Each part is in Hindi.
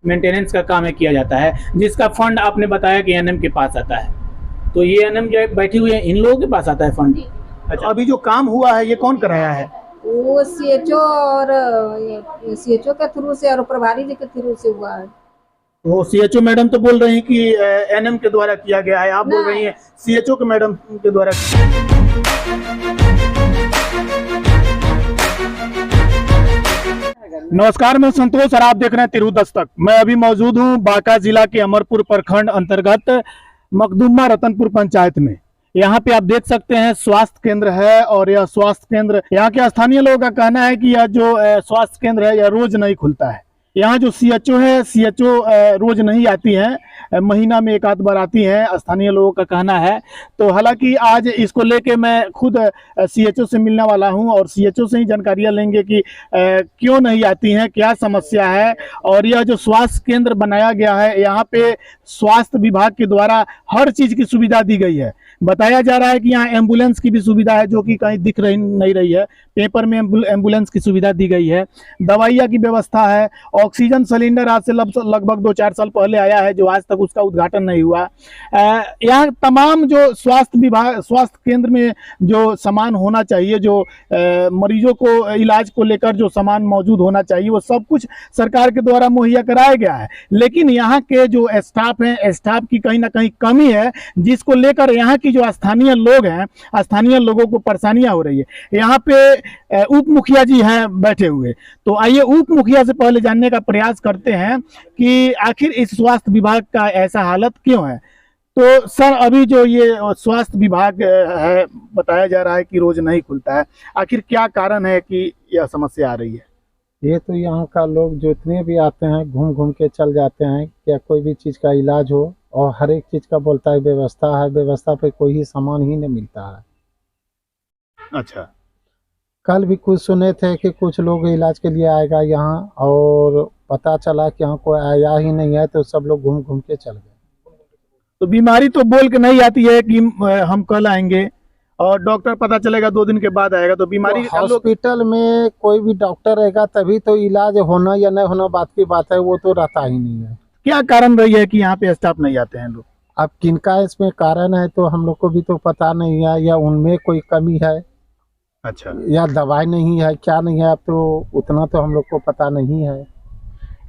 मेंटेनेंस का काम है किया जाता है, जिसका फंड आपने बताया कि एएनएम के पास आता है। तो ये एएनएम जो बैठी हुई है इन लोगों के पास आता है फंड। अच्छा, अभी जो काम हुआ है ये कौन कराया है? वो सीएचओ और सीएचओ के थ्रू से और प्रभारी जी के थ्रू से हुआ है। वो सीएचओ मैडम तो बोल रही हैं कि एएनएम के द्वारा किया गया है, आप बोल रही हैं सीएचओ के मैडम के द्वारा। नमस्कार, मैं संतोष और आप देख रहे हैं तिरहुत दस्तक। मैं अभी मौजूद हूं बांका जिला के अमरपुर प्रखंड अंतर्गत मखदुम्मा रतनपुर पंचायत में। यहाँ पे आप देख सकते हैं स्वास्थ्य केंद्र है और यह स्वास्थ्य केंद्र, यहाँ के स्थानीय लोगों का कहना है कि यह जो स्वास्थ्य केंद्र है यह रोज नहीं खुलता है। यहाँ जो सीएचओ है, सीएचओ रोज नहीं आती हैं, महीना में एक आध बार आती हैं, स्थानीय लोगों का कहना है। तो हालांकि आज इसको लेके मैं खुद सीएचओ से मिलने वाला हूं और सीएचओ से ही जानकारियां लेंगे कि क्यों नहीं आती हैं, क्या समस्या है। और यह जो स्वास्थ्य केंद्र बनाया गया है, यहाँ पे स्वास्थ्य विभाग के द्वारा हर चीज़ की सुविधा दी गई है। बताया जा रहा है कि यहाँ एम्बुलेंस की भी सुविधा है, जो कि कहीं दिख नहीं रही है। पेपर में एम्बुलेंस की सुविधा दी गई है, दवाइयाँ की व्यवस्था है, ऑक्सीजन सिलेंडर आज से लगभग 2-4 साल पहले आया है, जो आज तक उसका उद्घाटन नहीं हुआ। यहाँ तमाम जो स्वास्थ्य केंद्र में जो सामान होना चाहिए, जो मरीजों को इलाज को लेकर जो सामान मौजूद होना चाहिए, वो सब कुछ सरकार के द्वारा मुहैया कराया गया है। लेकिन यहाँ के जो स्टाफ हैं, स्टाफ की कहीं ना कहीं कमी है, जिसको लेकर यहाँ की जो स्थानीय लोग हैं, स्थानीय लोगों को परेशानियां हो रही है। यहाँ पे उप मुखिया जी हैं बैठे हुए, तो आइए उप मुखिया से पहले जानने का प्रयास करते हैं कि आखिर इस स्वास्थ्य विभाग का ऐसा हालत क्यों है। तो सर, अभी जो ये स्वास्थ्य विभाग है, बताया जा रहा है कि रोज नहीं खुलता है, आखिर क्या कारण है कि यह समस्या आ रही है? ये तो यहाँ का लोग जितने भी आते हैं घूम घूम के चल जाते हैं, क्या कोई भी चीज़ का इलाज हो, और हर एक चीज़ का बोलता है व्यवस्था है, व्यवस्था पे कोई ही सामान ही नहीं मिलता है। अच्छा, कल भी कुछ सुने थे कि कुछ लोग इलाज के लिए आएगा यहाँ, और पता चला कि यहाँ कोई आया ही नहीं है, तो सब लोग घूम घूम के चल गए। तो बीमारी तो बोल के नहीं आती है कि हम कल आएंगे, और डॉक्टर पता चलेगा 2 दिन के बाद आएगा। तो बीमारी तो हॉस्पिटल में कोई भी डॉक्टर रहेगा तभी तो इलाज होना या नहीं होना बात की बात है, वो तो रहता ही नहीं है। क्या कारण रही है कि यहाँ पे स्टाफ नहीं आते हैं लोग? अब किनका इसमें कारण है तो हम लोग को भी तो पता नहीं है, या उनमें कोई कमी है, अच्छा, या दवाई नहीं है, क्या नहीं है, अब तो उतना तो हम लोग को पता नहीं है।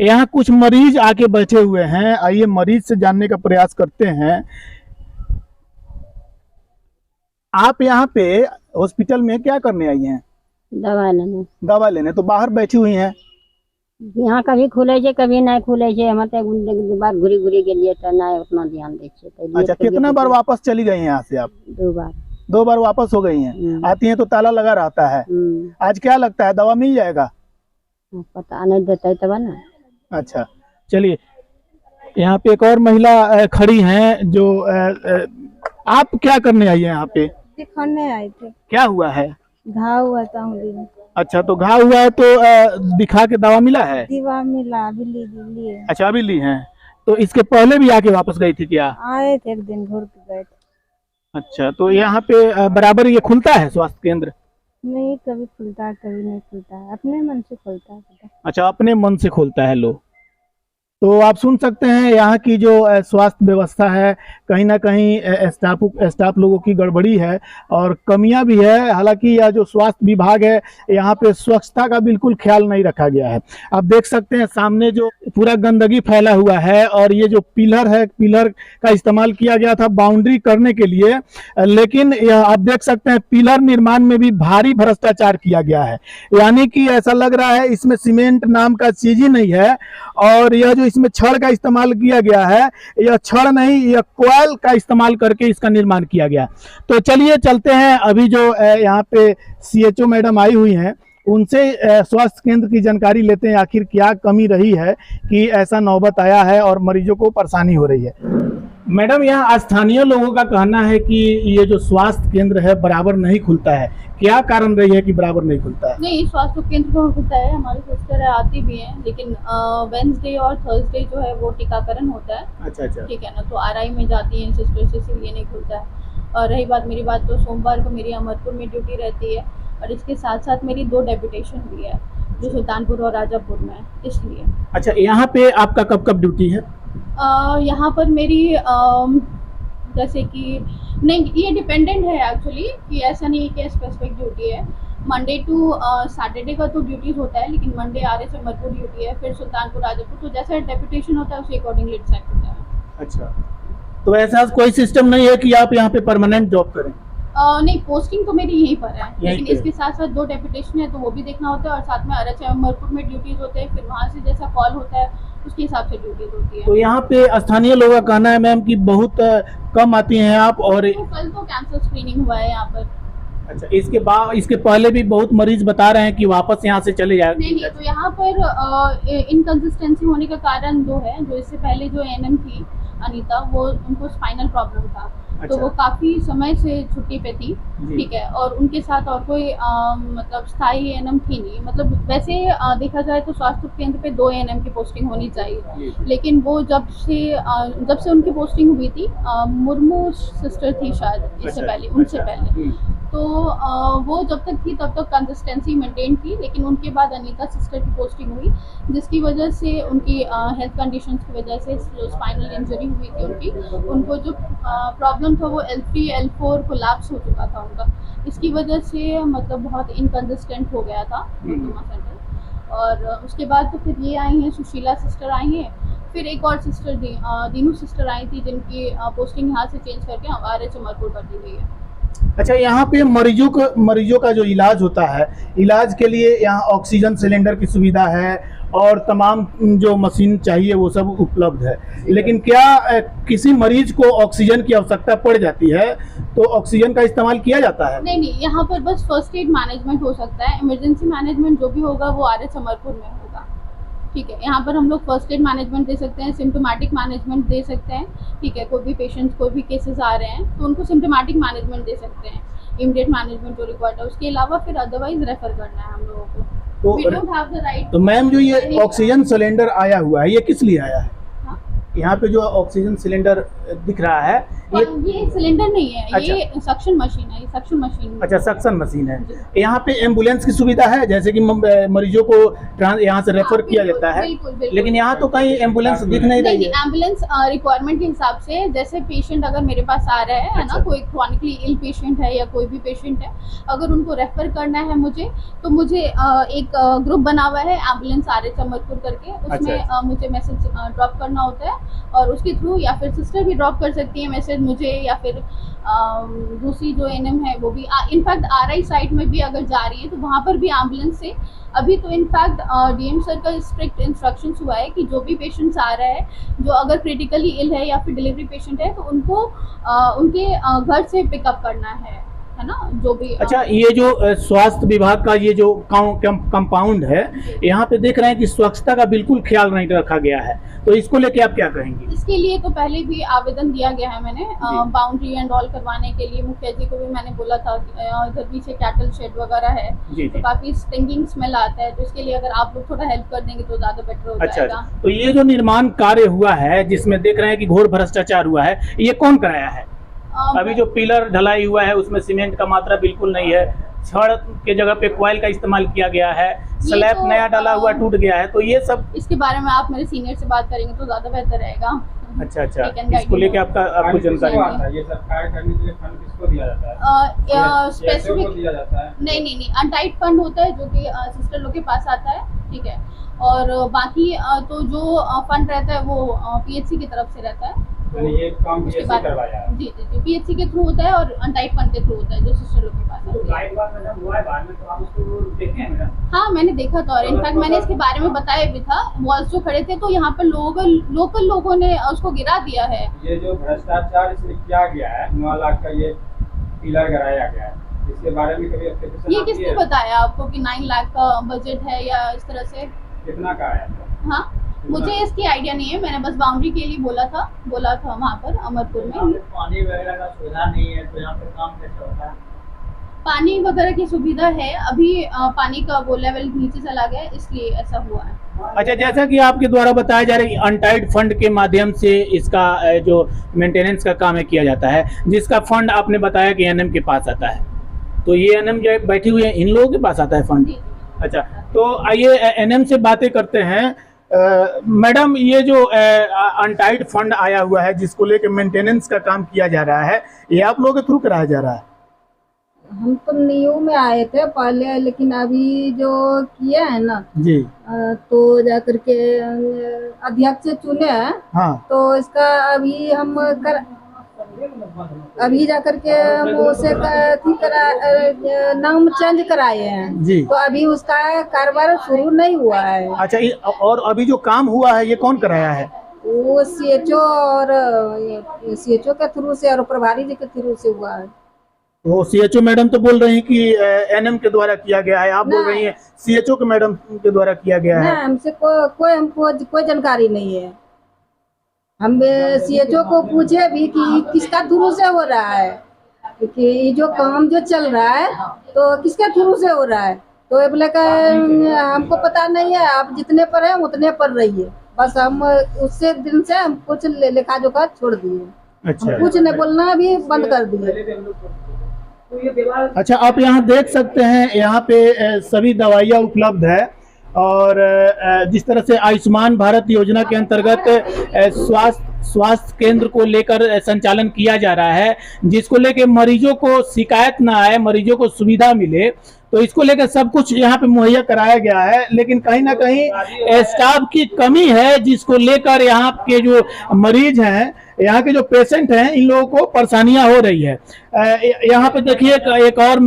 यहाँ कुछ मरीज आके बैठे हुए हैं, आइए मरीज से जानने का प्रयास करते हैं। आप यहाँ पे हॉस्पिटल में क्या करने आई हैं? दवा लेने। दवा लेने। तो बाहर बैठी हुई हैं। यहाँ कभी खुले छे कभी नहीं खुले छे, हम तो बार घुरी घुरी के लिए तो नहीं उतना ध्यान दे छे। अच्छा, कितना बार वापस चली गई हैं यहाँ से आप? 2 बार। 2 बार वापस हो गई हैं। आती हैं तो ताला लगा रहता है। आज क्या लगता है दवा मिल जाएगा? पता नहीं देता है तब ना। अच्छा, चलिए, यहाँ पे एक और महिला खड़ी हैं जो आप क्या करने आई हैं यहाँ पे? दिखाने आए थे। क्या हुआ है? घाव हुआ था उंगली में। अच्छा, तो घाव हुआ है तो दिखा के दवा मिला है? दवा मिला, अभी ली है। अच्छा, अभी ली हैं। तो इसके पहले भी आके वापस गई थी क्या? आए थे, एक दिन घूर के गए थे। अच्छा, तो यहाँ पे बराबर ये खुलता है स्वास्थ्य केंद्र? नहीं, कभी खुलता है कभी नहीं खुलता है, अपने मन से खुलता है। अच्छा, अपने मन से खुलता है लो। तो आप सुन सकते हैं यहाँ की जो स्वास्थ्य व्यवस्था है, कहीं ना कहीं स्टाफ लोगों की गड़बड़ी है और कमियां भी है। हालांकि यह जो स्वास्थ्य विभाग है, यहाँ पे स्वच्छता का बिल्कुल ख्याल नहीं रखा गया है। आप देख सकते हैं सामने जो पूरा गंदगी फैला हुआ है, और ये जो पिलर है, पिलर का इस्तेमाल किया गया था बाउंड्री करने के लिए, लेकिन आप देख सकते हैं पिलर निर्माण में भी भारी भ्रष्टाचार किया गया है। यानी कि ऐसा लग रहा है इसमें सीमेंट नाम का चीज ही नहीं है, और यह जो इसमें छड़ का इस्तेमाल किया गया है, यह छड़ नहीं, यह कोयल का इस्तेमाल करके इसका निर्माण किया गया। तो चलिए चलते हैं, अभी जो यहाँ पे सीएचओ मैडम आई हुई हैं, उनसे स्वास्थ्य केंद्र की जानकारी लेते हैं, आखिर क्या कमी रही है कि ऐसा नौबत आया है और मरीजों को परेशानी हो रही है। मैडम, यहाँ स्थानीय लोगों का कहना है कि ये जो स्वास्थ्य केंद्र है बराबर नहीं खुलता है, क्या कारण रही है कि बराबर नहीं खुलता है? नहीं, स्वास्थ्य केंद्र तो खुलता है, हमारी सिस्टर है आती भी हैं, लेकिन वेडनेसडे और थर्सडे जो है वो टीकाकरण होता है। अच्छा, ठीक है ना, तो आरआई में जाती हैं सिस्टर से, इसलिए नहीं खुलता है। और रही बात मेरी बात, तो सोमवार को मेरी अमरपुर में ड्यूटी रहती है, और इसके साथ साथ मेरी 2 डेपुटेशन भी है। जो सुल्तानपुर और राजापुर में है, इसलिए। अच्छा, यहाँ पे आपका कब कब ड्यूटी है? यहाँ पर मेरी जैसे कि नहीं, ये डिपेंडेंट है एक्चुअली, कि ऐसा नहीं है कि स्पेसिफिक ड्यूटी है। मंडे टू सैटरडे का तो ड्यूटीज होता है, लेकिन मंडे RS अमरपुर ड्यूटी है, फिर सुल्तानपुर राजापुर, तो जैसा डेपुटेशन होता है उसी अकॉर्डिंगली डिसाइड होता है। अच्छा, तो ऐसा कोई सिस्टम नहीं है कि आप यहाँ पे परमानेंट जॉब करें? नहीं, पोस्टिंग तो मेरी यहीं पर है, यहीं लेकिन पे। इसके साथ साथ 2 डेपुटेशन है तो वो भी देखना होता है, और साथ में RS अमरपुर में ड्यूटीज होते हैं, फिर वहाँ से जैसा कॉल होता है उसके हिसाब से ड्यूटीज होती है। तो यहाँ पे स्थानीय लोगों का कहना है मैम कि बहुत कम आती हैं आप, और तो कल तो कैंसर स्क्रीनिंग हुआ है यहाँ पर। अच्छा, इसके पहले भी बहुत मरीज बता रहे हैं कि वापस यहाँ से चले जाए। नहीं, तो यहाँ पर इनकंसिस्टेंसी होने का कारण जो है, जो इससे पहले जो ANM थी अनीता, वो उनको स्पाइनल प्रॉब्लम था, अच्छा। तो वो काफी समय से छुट्टी पे थी, जी। ठीक है, और उनके साथ और कोई मतलब स्थायी ANM थी नहीं। मतलब वैसे देखा जाए तो स्वास्थ्य केंद्र पे 2 ANM की पोस्टिंग होनी चाहिए, लेकिन वो जब से उनकी पोस्टिंग हुई थी, मुर्मू सिस्टर थी शायद इससे अच्छा, पहले, उनसे अच्छा। पहले, तो वो जब तक थी तब तक कंसिस्टेंसी मेंटेन थी, लेकिन उनके बाद अनीता सिस्टर की पोस्टिंग हुई, जिसकी वजह से उनकी हेल्थ कंडीशंस की वजह से जो स्पाइनल इंजरी हुई थी उनकी, उनको जो प्रॉब्लम था वो L3 L4 कोलैप्स हो चुका था उनका, इसकी वजह से मतलब बहुत इनकंसिस्टेंट हो गया था मखदूमा सेंटर। और उसके बाद तो फिर ये आई हैं, सुशीला सिस्टर आई हैं, फिर एक और सिस्टर दीनू सिस्टर आई थी, जिनकी पोस्टिंग यहाँ से चेंज करके RH अमरपुर कर दी गई है। अच्छा, यहाँ पे मरीजों का जो इलाज होता है, इलाज के लिए यहाँ ऑक्सीजन सिलेंडर की सुविधा है और तमाम जो मशीन चाहिए वो सब उपलब्ध है, लेकिन क्या किसी मरीज को ऑक्सीजन की आवश्यकता पड़ जाती है तो ऑक्सीजन का इस्तेमाल किया जाता है? नहीं, यहाँ पर बस फर्स्ट एड मैनेजमेंट हो सकता है, इमरजेंसी मैनेजमेंट जो भी होगा वो RH अमरपुर में होगा, ठीक है। यहाँ पर हम लोग फर्स्ट एड मैनेजमेंट दे सकते हैं, सिम्टोमेटिक मैनेजमेंट दे सकते हैं, ठीक है। कोई भी पेशेंट्स, कोई भी केसेस आ रहे हैं तो उनको सिम्टोमेटिक मैनेजमेंट दे सकते हैं, इमीडिएट मैनेजमेंट जो रिक्वायर्ड है, उसके अलावा फिर अदरवाइज रेफर करना है हम लोगों को। We don't have the right तो मैम, जो ये ऑक्सीजन सिलेंडर आया हुआ है, ये किस लिए आया है? हाँ? यहाँ पे जो ऑक्सीजन सिलेंडर दिख रहा है, ये सिलेंडर नहीं है, अच्छा। ये सक्शन मशीन है, ये सक्शन मशीन। अच्छा, सक्शन मशीन है। यहाँ पे एम्बुलेंस की सुविधा है, जैसे कि मरीजों को यहाँ से रेफर किया जाता है, लेकिन यहाँ तो कहीं एम्बुलेंस दिख नहीं रही है। एम्बुलेंस रिक्वायरमेंट के हिसाब से, जैसे पेशेंट अगर मेरे पास आ रहा है अच्छा। ना, कोई क्रॉनिकली इल पेशेंट है या कोई भी पेशेंट है, अगर उनको रेफर करना है मुझे, तो मुझे एक ग्रुप बना हुआ है एम्बुलेंस RH अमरपुर करके, उसमें अच्छा। मुझे मैसेज ड्रॉप करना होता है, और उसके थ्रू या फिर सिस्टर भी ड्रॉप कर सकती है मैसेज मुझे, या फिर दूसरी जो ANM है वो भी, इनफैक्ट RI साइड में भी अगर जा रही है तो वहाँ पर भी एम्बुलेंस से। अभी तो इनफैक्ट DM सर का स्ट्रिक्ट इंस्ट्रक्शंस हुआ है कि जो भी पेशेंट्स आ रहा है, जो अगर क्रिटिकली इल है या फिर डिलीवरी पेशेंट है, तो उनको उनके घर से पिकअप करना है ना, जो भी। अच्छा, ये जो स्वास्थ्य विभाग का ये जो कंपाउंड है, यहाँ पे देख रहे हैं कि स्वच्छता का बिल्कुल ख्याल नहीं रखा गया है, तो इसको लेके आप क्या कहेंगे? इसके लिए तो पहले भी आवेदन दिया गया है मैंने, बाउंड्री एंड ऑल करवाने के लिए मुखिया जी को भी मैंने बोला था कि इधर पीछे कैटल शेड वगैरह है, जी, तो काफी स्टिंगिंग स्मेल आता है, तो इसके लिए अगर आप लोग थोड़ा हेल्प कर देंगे तो ज्यादा बेटर हो अच्छा, जाएगा। तो ये जो निर्माण कार्य हुआ है, जिसमें देख रहे हैं कि घोर भ्रष्टाचार हुआ है, ये कौन कराया है? अभी जो पिलर ढलाई हुआ है उसमें सीमेंट का मात्रा बिल्कुल नहीं है, छड़ के जगह पे क्वाइल का इस्तेमाल किया गया है, स्लैब तो, नया डाला हुआ टूट गया है, तो ये सब। इसके बारे में आप मेरे सीनियर से बात करेंगे तो ज्यादा बेहतर रहेगा। अच्छा, We can guide इसको you. लेके आपको जानकारी है? ये सब कार्य करने के लिए फंड किसको दिया जाता है? स्पेसिफिक को दिया जाता है? नहीं, अनटाइड फंड होता है जो कि सिस्टर लोग के पास आता है, ठीक है, और बाकी तो जो फंड रहता है वो PHC की तरफ से रहता है, यानी ये काम उसके PHC बाद करवाया है। जी PHC के थ्रू होता है, और अनटाइड फंड के थ्रू होता है जो सिस्टर लोग के पास तो आता है। लाइव बात मैडम हुआ है बाद में, तो आप उसको देखे हैं मैडम? हाँ, मैंने देखा था, और इनफैक्ट मैंने इसके बारे में बताया भी था, वॉल्स जो खड़े थे तो यहाँ पर लोकल लोगों ने उसको गिरा दिया है। ये जो भ्रष्टाचार इसमें किया गया है, 9 लाख का ये पिलर कराया गया है, इसके बारे में कभी एप्लीकेशन ये किसने बताया आपको कि 9 लाख का बजट है या इस तरह से? कितना का आया था? हाँ, मुझे इसकी आइडिया नहीं है, मैंने बस बाउंड्री के लिए बोला था वहाँ पर अमरपुर में। पानी वगैरह का सुविधा नहीं है, तो यहाँ पे काम कैसे होता है? पानी वगैरह की सुविधा है, अभी पानी का वो लेवल नीचे चला गया है, इसलिए ऐसा हुआ है। अच्छा, जैसा कि आपके द्वारा बताया जा रहा है, अनटाइड फंड के माध्यम से इसका जो मेंटेनेंस का काम है किया जाता है, जिसका फंड आपने बताया कि ANM के पास आता है, तो ये ANM जो बैठी हुई है इन लोगों के पास आता है फंड? जी, अच्छा, तो आइए एनएम से बातें करते हैं। मैडम, ये जो अनटाइड फंड आया हुआ है जिसको लेकर मेंटेनेंस का काम किया जा रहा है, ये आप लोगों के थ्रू कराया जा रहा है? हम तो न्यू में आए थे पहले, लेकिन अभी जो किए हैं ना जी। तो जाकर के अध्यक्ष चुने हैं, हाँ। तो इसका अभी हम अभी जाकर के हम उसे नाम चेंज कराए हैं जी। तो अभी उसका कारोबार शुरू नहीं हुआ है। अच्छा, और अभी जो काम हुआ है ये कौन कराया है? वो सीएचओ और सीएचओ के थ्रू से और प्रभारी जी के थ्रू से हुआ है। वो सीएचओ मैडम तो बोल रही हैं कि एनएम के द्वारा किया गया है, आप बोल रही हैं सीएचओ के मैडम के द्वारा किया गया है। हमसे हमको कोई जानकारी नहीं है। हम सीएचओ को पूछे भी कि किसका थ्रू से हो रहा है, कि ये जो काम जो चल रहा है तो किसके थ्रू से हो रहा है, तो ये बोले हमको पता नहीं है, आप जितने पर है उतने पर रहिए। बस हम उससे दिन से हम कुछ लेखा जोखा छोड़ दिए। अच्छा, कुछ नहीं बोलना भी बंद कर दिए। अच्छा, आप यहाँ देख सकते हैं, यहाँ पे सभी दवाइयाँ उपलब्ध है और जिस तरह से आयुष्मान भारत योजना के अंतर्गत स्वास्थ्य केंद्र को लेकर संचालन किया जा रहा है, जिसको लेकर मरीजों को शिकायत ना आए, मरीजों को सुविधा मिले, तो इसको लेकर सब कुछ यहाँ पे मुहैया कराया गया है। लेकिन कहीं ना कहीं स्टाफ की कमी है, जिसको लेकर यहाँ के जो मरीज हैं, यहाँ के जो पेशेंट हैं, इन लोगों को परेशानियां हो रही है। यहाँ पे देखिए एक और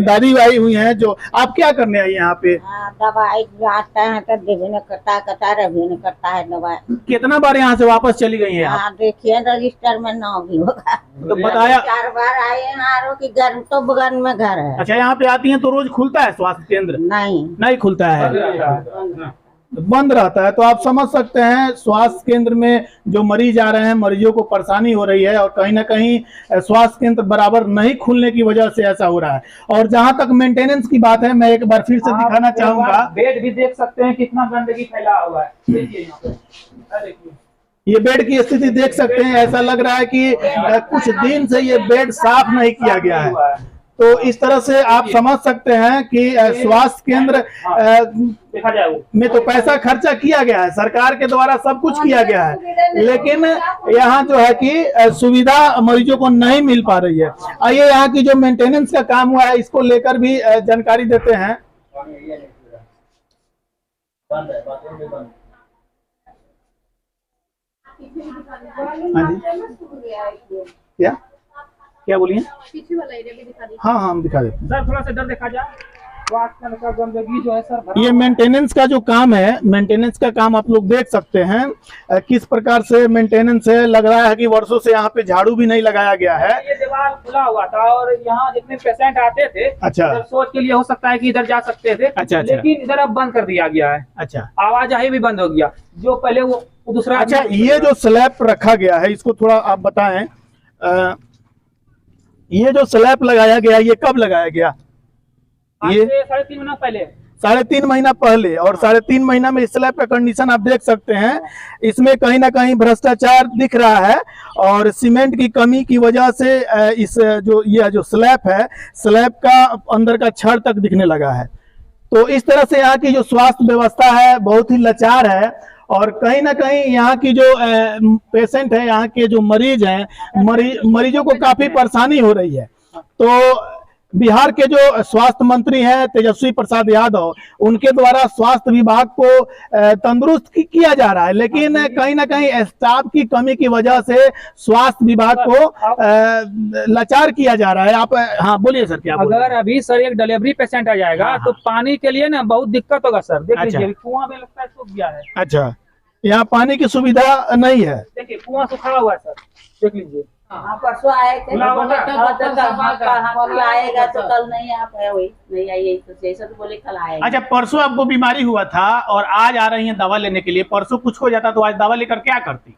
दादी आई हुई हैं, जो आप क्या करने आई यहाँ पे? दवाई आता है तो देने करता है दवाई। कितना बार यहाँ से वापस चली गई हैं आप? देखिए रजिस्टर में नाम भी होगा। तो बताया 4 बार आए हैं, आरो की घर तो बगल में घर है। अच्छा, यहाँ पे आती हैं तो रोज खुलता है स्वास्थ्य केंद्र? नहीं खुलता है, बंद रहता है। तो आप समझ सकते हैं स्वास्थ्य केंद्र में जो मरीज आ रहे हैं, मरीजों को परेशानी हो रही है और कहीं ना कहीं स्वास्थ्य केंद्र बराबर नहीं खुलने की वजह से ऐसा हो रहा है। और जहां तक मेंटेनेंस की बात है, मैं एक बार फिर से दिखाना चाहूंगा, बेड भी देख सकते हैं कितना गंदगी फैला हुआ है। देखिए यहाँ पे, देखिए ये बेड की स्थिति देख सकते हैं। ऐसा लग रहा है कि कुछ दिन से ये बेड साफ नहीं किया गया है। तो इस तरह से आप समझ सकते हैं कि स्वास्थ्य केंद्र में तो पैसा खर्चा किया गया है, सरकार के द्वारा सब कुछ किया गया है, लेकिन यहाँ जो है कि सुविधा मरीजों को नहीं मिल पा रही है। आइए यहाँ की जो मेंटेनेंस का काम हुआ है, इसको लेकर भी जानकारी देते हैं। हाँ जी, क्या बोलिए? पीछे वाला एरिया भी दिखा दीजिए। हाँ हम दिखा देते हैं सर, थोड़ा सा इधर देखा जाए। का गंदगी जो है सर, ये मेंटेनेंस का जो काम है, मेंटेनेंस का काम आप लोग देख सकते हैं किस प्रकार से मेंटेनेंस है। लग रहा है कि वर्षों से यहाँ पे झाड़ू भी नहीं लगाया गया है। ये दीवार खुला हुआ था और यहाँ जितने पेशेंट आते थे, अच्छा, सोच के लिए हो सकता है कि इधर जा सकते थे। अच्छा, लेकिन इधर अब बंद कर दिया गया है। अच्छा, आवाजाही भी बंद हो गया, जो पहले वो दूसरा। अच्छा, ये जो स्लैब रखा गया है, इसको थोड़ा आप बताएं। ये जो स्लैब लगाया गया, ये कब लगाया गया? ये 3.5 महीना पहले। 3.5 महीना पहले। और 3.5 महीना में स्लैब का कंडीशन आप देख सकते हैं। इसमें कहीं ना कहीं भ्रष्टाचार दिख रहा है और सीमेंट की कमी की वजह से इस ये जो स्लैब है, स्लैब का अंदर का छड़ तक दिखने लगा है। तो इस तरह से यहाँ की जो स्वास्थ्य व्यवस्था है बहुत ही लाचार है और कहीं ना कहीं यहाँ की जो पेशेंट है, यहाँ के जो मरीज हैं, मरीजों को काफी परेशानी हो रही है। तो बिहार के जो स्वास्थ्य मंत्री हैं तेजस्वी प्रसाद यादव, उनके द्वारा स्वास्थ्य विभाग को तंदुरुस्त किया जा रहा है, लेकिन कहीं ना कहीं स्टाफ की कमी की वजह से स्वास्थ्य विभाग को लाचार किया जा रहा है। आप हाँ बोलिए सर, क्या अगर अभी सर एक डिलीवरी पेशेंट आ जाएगा तो पानी के लिए ना बहुत दिक्कत होगा सर। देख लीजिए कुआं में लगता है सूख गया है। अच्छा, यहाँ पानी की सुविधा नहीं है। देखिए कुआं सूखा हुआ है सर, देख लीजिए। परसों आए थे, आएगा तो कल नहीं आ पाए, वही नहीं आई, तो जैसा तो बोले कल आएगा। अच्छा, परसों आपको बीमारी हुआ था और आज आ रही हैं दवा लेने के लिए। परसों कुछ हो जाता तो आज दवा लेकर क्या करती?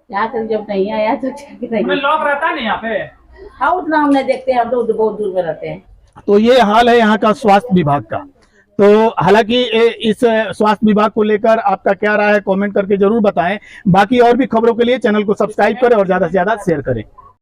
यहाँ तक जब नहीं आया तो लॉक रहता है ना यहाँ पे। हाँ, उतना हम नहीं देखते, हम लोग बहुत दूर में रहते हैं। तो ये हाल है यहाँ का स्वास्थ्य विभाग का। तो हालांकि इस स्वास्थ्य विभाग को लेकर आपका क्या राय है, कमेंट करके जरूर बताएं। बाकी और भी खबरों के लिए चैनल को सब्सक्राइब करें और ज्यादा से ज्यादा शेयर करें।